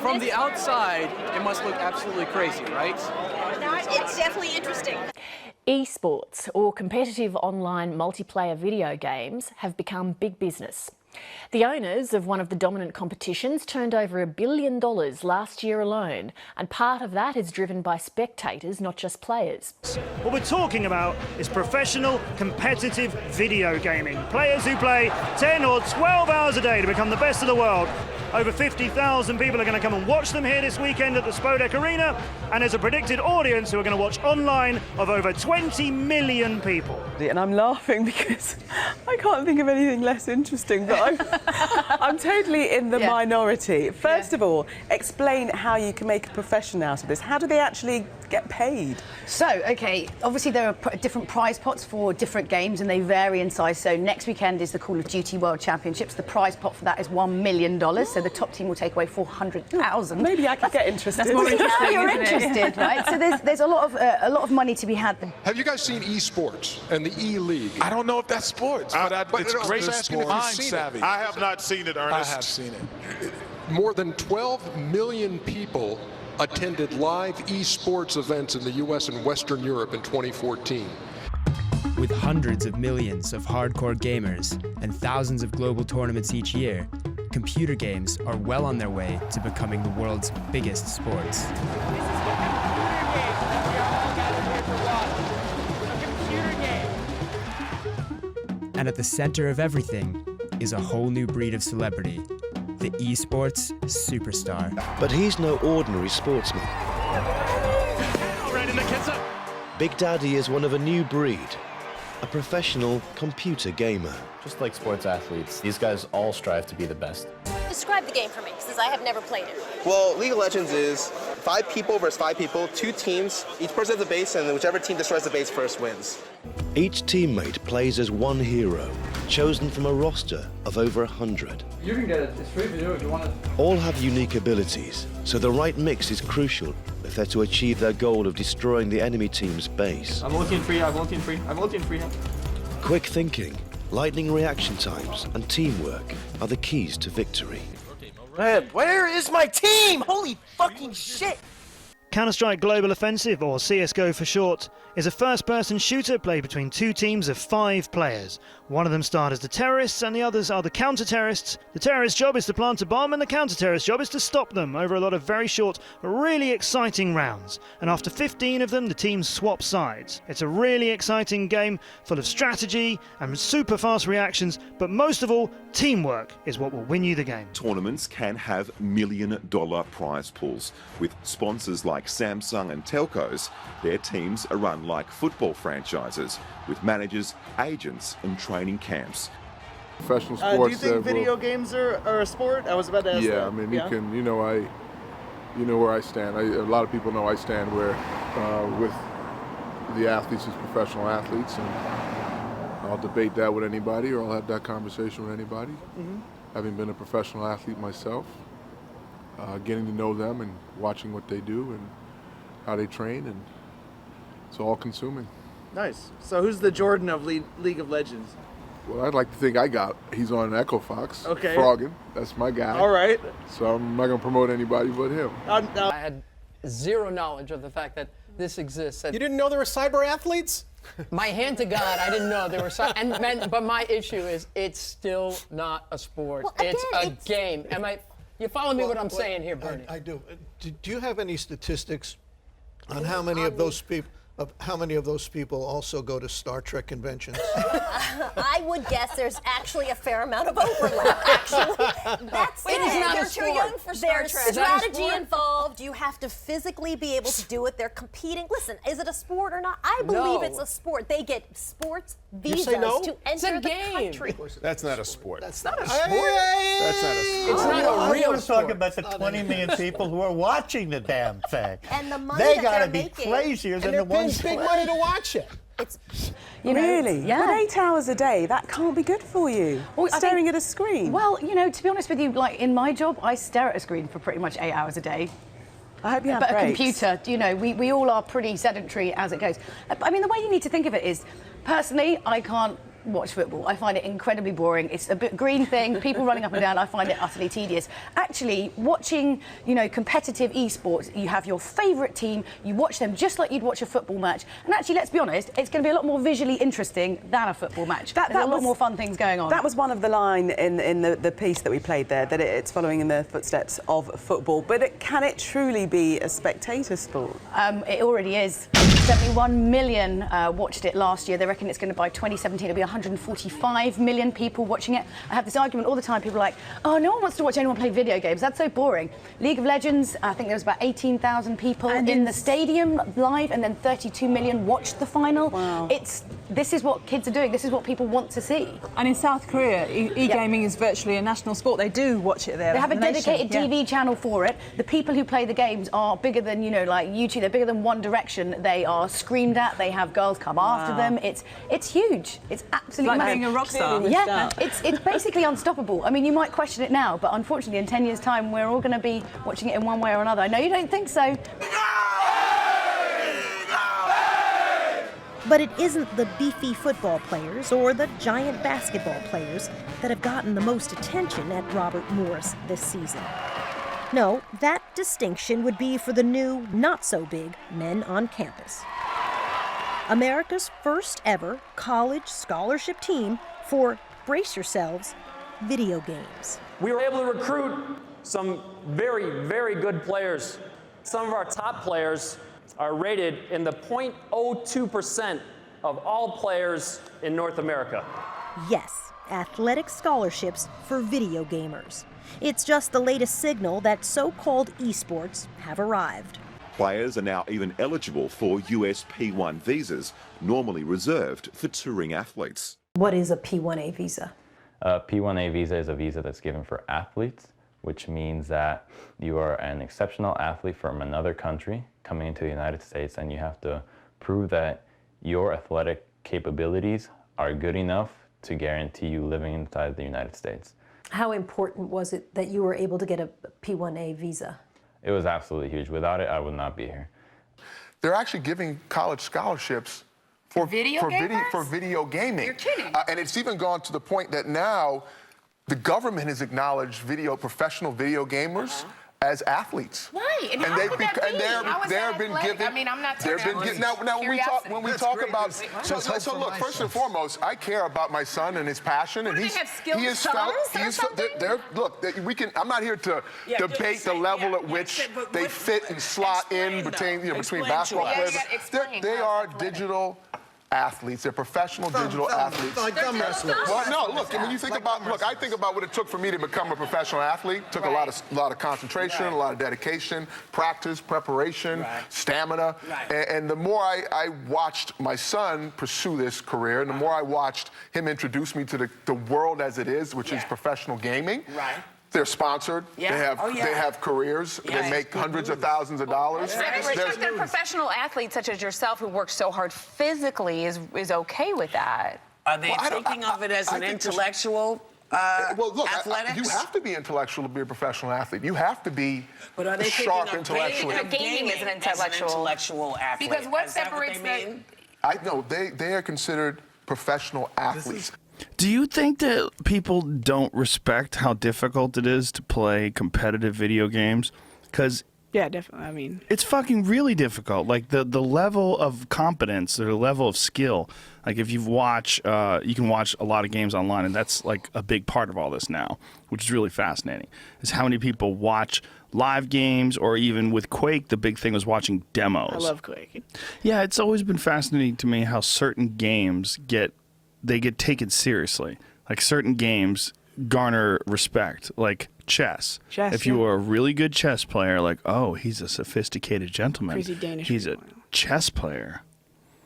From the outside, it must look absolutely crazy, right? No, it's definitely interesting. Esports, or competitive online multiplayer video games, have become big business. The owners of one of the dominant competitions turned over $1 billion last year alone, and part of that is driven by spectators, not just players. What we're talking about is professional, competitive video gaming. Players who play 10 or 12 hours a day to become the best of the world. Over 50,000 people are going to come and watch them here this weekend at the Spodek Arena, and there's a predicted audience who are going to watch online of over 20 million people. And I'm laughing because I can't think of anything less interesting, but I'm totally in the minority. First of all, explain how you can make a profession out of this. How do they actually get paid? So, OK, obviously there are different prize pots for different games and they vary in size. So next weekend is the Call of Duty World Championships. The prize pot for that is $1 million. So the top team will take away 400,000. Maybe I could get interested. That's more interesting, you're interested, right? So there's a lot of money to be had. Have you guys seen esports and the E-League? I don't know if that's sports, but But it's great sport. savvy. I have not seen it, Ernest. I have seen it. More than 12 million people attended live esports events in the US and Western Europe in 2014. With hundreds of millions of hardcore gamers and thousands of global tournaments each year, computer games are well on their way to becoming the world's biggest sports. And at the center of everything is a whole new breed of celebrity, the esports superstar. But he's no ordinary sportsman. Big Daddy is one of a new breed, a professional computer gamer. Just like sports athletes, these guys all strive to be the best. Describe the game for me, since I have never played it. Well, League of Legends is 5 people versus 5 people, 2 teams. Each person has a base, and whichever team destroys the base first wins. Each teammate plays as one hero, chosen from a roster of over 100. You can get it. It's free for you if you want it. All have unique abilities, so the right mix is crucial if they're to achieve their goal of destroying the enemy team's base. I'm ulting free, I'm ulting free, I'm ulting free. Quick thinking, lightning reaction times, and teamwork are the keys to victory. Man, where is my team? Holy fucking shit! Counter-Strike Global Offensive, or CSGO for short, is a first-person shooter played between 2 teams of 5 players. One of them start as the terrorists and the others are the counter-terrorists. The terrorist's job is to plant a bomb and the counter-terrorist's job is to stop them over a lot of very short, really exciting rounds. And after 15 of them, the teams swap sides. It's a really exciting game full of strategy and super fast reactions, but most of all, teamwork is what will win you the game. Tournaments can have million-dollar prize pools. With sponsors like Samsung and telcos, their teams are run like football franchises, with managers, agents and training camps. Professional sports. Do you think video games are a sport? I was about to ask that. Yeah, I mean, you can, you know where I stand. A lot of people know I stand where with the athletes as professional athletes, and I'll debate that with anybody, or I'll have that conversation with anybody. Having been a professional athlete myself, getting to know them and watching what they do and how they train, and it's all consuming. Nice. So who's the Jordan of League of Legends? Well, I'd like to think he's on Echo Fox. Okay. Froggen, that's my guy. All right. So I'm not going to promote anybody but him. I had zero knowledge of the fact that this exists. You didn't know there were cyber athletes? My hand to God, I didn't know there were but my issue is it's still not a sport. Well, again, it's a game. You follow me what I'm saying here, Bernie? I do. Do you have any statistics on how many of those people also go to Star Trek conventions? I would guess there's actually a fair amount of overlap, actually. That's It is not a They're sport. too young for Star There's Trek. Is that a Strategy sport? involved. You have to physically be able to do it. They're competing. Listen, is it a sport or not? I believe it's a sport. They get sports visas no? to It's a enter the game. country. That's not a sport. That's not a That's sport. not a sport. It's not a I real want to talk sport. about the 20 million people who are watching the damn thing. And the money They that got to they're be making. crazier And than they're the paying ones big money to watch it. It's Really? Yeah. With 8 hours a day, that can't be good for you. Well, I Staring think- at a screen. Well, to be honest with you, like in my job, I stare at a screen for pretty much 8 hours a day. I hope you have But breaks. a computer, we all are pretty sedentary as it goes. I mean, the way you need to think of it is, personally, I can't watch football. I find it incredibly boring. It's a bit green thing, people running up and down. I find it utterly tedious. Actually, watching, competitive esports, you have your favourite team, you watch them just like you'd watch a football match. And actually, let's be honest, it's going to be a lot more visually interesting than a football match. There's a lot more fun things going on. That was one of the line in the piece that we played there, that it's following in the footsteps of football. But can it truly be a spectator sport? It already is. 71 million watched it last year. They reckon it's going to, by 2017, it'll be 145 million people watching it. I have this argument all the time. People are like, oh, no one wants to watch anyone play video games. That's so boring. League of Legends, I think there was about 18,000 people in the stadium live, and then 32 million watched the final. Wow. This is what kids are doing. This is what people want to see. And in South Korea, e-gaming is virtually a national sport. They do watch it there. They have a dedicated TV channel for it. The people who play the games are bigger than, like YouTube. They're bigger than One Direction. They are screamed at. They have girls come after them. It's huge. It's absolutely like being a rock star. Yeah, it's basically unstoppable. I mean, you might question it now, but unfortunately, in 10 years' time, we're all going to be watching it in one way or another. I know you don't think so. But it isn't the beefy football players or the giant basketball players that have gotten the most attention at Robert Morris this season. No, that distinction would be for the new, not-so-big men on campus. America's first ever college scholarship team for, brace yourselves, video games. We were able to recruit some very, very good players. Some of our top players are rated in the 0.02% of all players in North America. Yes, athletic scholarships for video gamers. It's just the latest signal that so-called esports have arrived. Players are now even eligible for US P1 visas, normally reserved for touring athletes. What is a P1A visa? A P1A visa is a visa that's given for athletes, which means that you are an exceptional athlete from another country coming into the United States, and you have to prove that your athletic capabilities are good enough to guarantee you living inside the United States. How important was it that you were able to get a P1A visa? It was absolutely huge. Without it, I would not be here. They're actually giving college scholarships for video gaming. You're kidding. And it's even gone to the point that now the government has acknowledged professional video gamers as athletes. Right, and how could that be? How is that athletic? I mean, I'm not talking about now when we talk about so look, first and foremost, I care about my son and his passion, and I'm not here to debate the level at which they fit and slot in between basketball players. They are digital athletes. They're professional digital athletes. Like thumb wrestlers. Well, no, look, when you think about, I think about what it took for me to become a professional athlete. It took a lot of concentration, a lot of dedication, practice, preparation, stamina. And the more I watched my son pursue this career, and the more I watched him introduce me to the world as it is, which is professional gaming. They're sponsored. They have careers. They make hundreds of thousands of dollars. They're professional athletes such as yourself who work so hard physically is okay with that. Are they thinking of it as an intellectual athletics? You have to be intellectual to be a professional athlete. You have to be sharp intellectually. Gaming is an intellectual athlete. Because what separates them? I know they are considered professional athletes. Do you think that people don't respect how difficult it is to play competitive video games? Because yeah, definitely. I mean, it's fucking really difficult. Like the level of competence or the level of skill. Like if you can watch a lot of games online, and that's like a big part of all this now, which is really fascinating. Is how many people watch live games, or even with Quake, the big thing was watching demos. I love Quake. Yeah, it's always been fascinating to me how certain games get taken seriously. Like certain games garner respect, like chess. If you are a really good chess player, like, oh, he's a sophisticated gentleman. Crazy Danish. He's a chess player.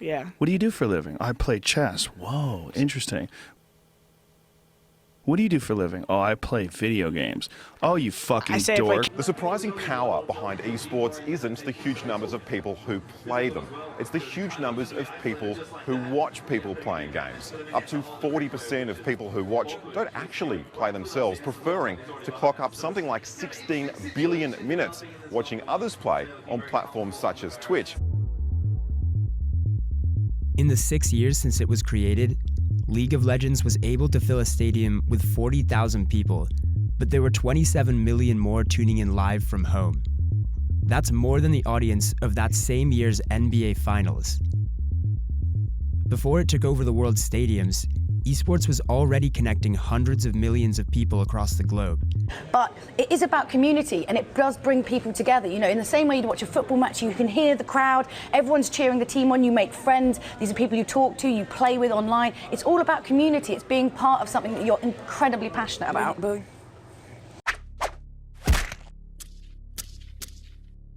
Yeah. What do you do for a living? I play chess. Whoa, interesting. What do you do for a living? Oh, I play video games. Oh, you fucking dork. The surprising power behind esports isn't the huge numbers of people who play them. It's the huge numbers of people who watch people playing games. Up to 40% of people who watch don't actually play themselves, preferring to clock up something like 16 billion minutes watching others play on platforms such as Twitch. In the 6 years since it was created, League of Legends was able to fill a stadium with 40,000 people, but there were 27 million more tuning in live from home. That's more than the audience of that same year's NBA Finals. Before it took over the world's stadiums, esports was already connecting hundreds of millions of people across the globe. But it is about community, and it does bring people together. You know, in the same way you watch a football match, you can hear the crowd, everyone's cheering the team on, you make friends, these are people you talk to, you play with online. It's all about community. It's being part of something that you're incredibly passionate about.